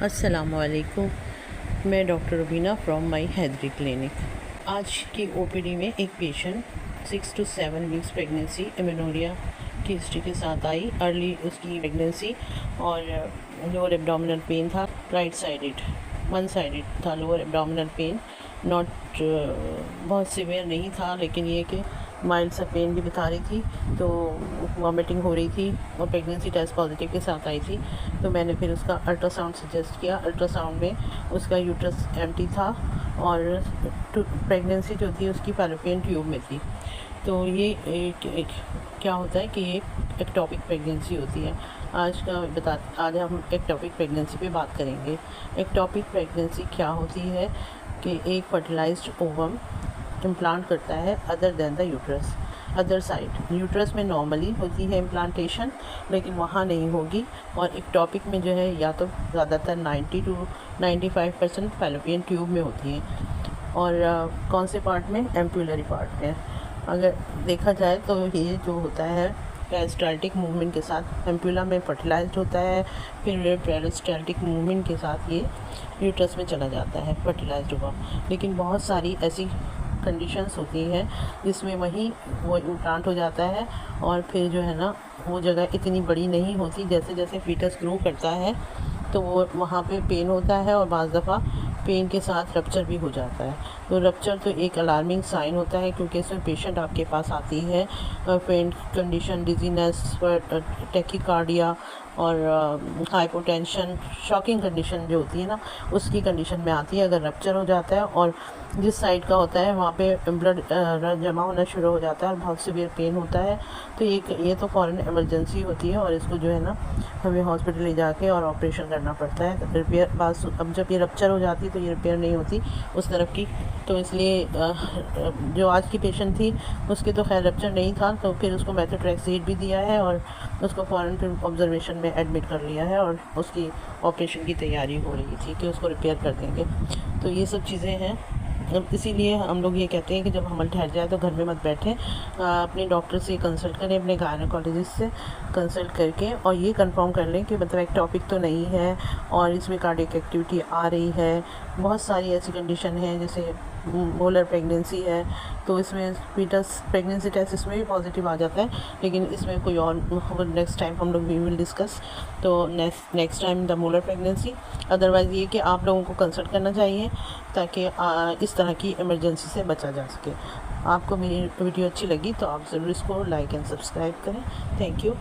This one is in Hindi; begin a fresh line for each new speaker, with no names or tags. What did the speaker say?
अस्सलामुअलैकुम। मैं doctor Rubina from my Haidari clinic. आज की ओपीडी में एक patient 6 to 7 weeks pregnancy amenorrhea की हिस्ट्री के साथ आई। अर्ली उसकी प्रेगनेंसी और लोअर एब्डोमिनल पेन था, राइट साइडेड, वन साइडेड था लोअर एब्डोमिनल पेन। नॉट बहुत सीवियर नहीं था, लेकिन ये कि माइल्ड सा पेन भी बता रही थी, तो वॉमिटिंग हो रही थी और प्रेगनेंसी टेस्ट पॉजिटिव के साथ आई थी। तो मैंने फिर उसका अल्ट्रासाउंड सजेस्ट किया। अल्ट्रासाउंड में उसका यूट्रस एम्प्टी था और प्रेगनेंसी जो थी उसकी फैलोपियन ट्यूब में थी। तो ये एक क्या होता है कि ये एक्टोपिक प्रेगनेंसी होती है। आज हम एक्टोपिक प्रेगनेंसी पे बात करेंगे। एक्टोपिक प्रेगनेंसी क्या होती है कि एक फर्टिलाइज्ड ओवम इम्प्लांट करता है other than the uterus, other side. Uterus में नॉर्मली होती है इम्प्लांटेशन, लेकिन वहाँ नहीं होगी। और एक्टोपिक में जो है या तो ज़्यादातर 90 to 95% फैलोपियन ट्यूब में होती है। और कौन से पार्ट में? एम्पुलरी पार्ट में। अगर देखा जाए तो ये जो होता है पेरिस्टाल्टिक मूवमेंट के साथ एम्पुला में फर्टिलाइज्ड होता है, फिर पेरिस्टाल्टिक मूवमेंट के साथ ये यूट्रस में चला जाता है फर्टिलाइज्ड हुआ। लेकिन बहुत सारी ऐसी कंडीशंस होती हैं जिसमें वहीं वो इम्प्लांट हो जाता है और फिर जो है ना वो जगह इतनी बड़ी नहीं होती। जैसे जैसे फीटस ग्रो करता है तो वो वहाँ पे पेन होता है और बाज़ दफ़ा पेन के साथ रप्चर भी हो जाता है। तो रप्चर तो एक अलार्मिंग साइन होता है, क्योंकि इसमें पेशेंट आपके पास आती है पेन कंडीशन, डिजीनेस, टैकीकार्डिया और हाइपोटेंशन, शॉकिंग कंडीशन जो होती है ना उसकी कंडीशन में आती है। अगर रप्चर हो जाता है और जिस साइड का होता है वहाँ पे ब्लड जमा होना शुरू हो जाता है और बहुत सीवियर पेन होता है, तो ये तो फ़ौरन इमरजेंसी होती है और इसको जो है ना हमें हॉस्पिटल ले जाके और ऑपरेशन करना पड़ता है। रिपेयर बात अब जब ये रप्चर हो जाती है तो ये रिपेयर नहीं होती उस तरफ की। तो इसलिए जो आज की पेशेंट थी उसके तो खैर रप्चर नहीं था, तो फिर उसको मेथोट्रेक्सेट भी दिया है और उसको फ़ौरन फिर ऑब्जर्वेशन में एडमिट कर लिया है और उसकी ऑपरेशन की तैयारी हो रही थी कि उसको रिपेयर कर देंगे। तो ये सब चीज़ें हैं। इसीलिए हम लोग ये कहते हैं कि जब हमल ठहर जाए तो घर में मत बैठें, अपने डॉक्टर से कंसल्ट करें, अपने गायनेकोलॉजिस्ट से कंसल्ट करके और ये कंफर्म कर लें कि मतलब एक्टोपिक तो नहीं है और इसमें कार्डियक एक्टिविटी आ रही है। बहुत सारी ऐसी कंडीशन है जैसे मोलर प्रेगनेंसी है, तो इसमें फीटस प्रेगनेंसी टेस्ट इसमें भी पॉजिटिव आ जाता है, लेकिन इसमें कोई और नेक्स्ट टाइम हम लोग वी विल डिस्कस। तो next time the molar pregnancy. Otherwise ये कि आप लोगों को कंसल्ट करना चाहिए ताकि इस तरह की इमरजेंसी से बचा जा सके। आपको मेरी वीडियो अच्छी लगी तो आप ज़रूर इसको लाइक एंड सब्सक्राइब करें। Thank you.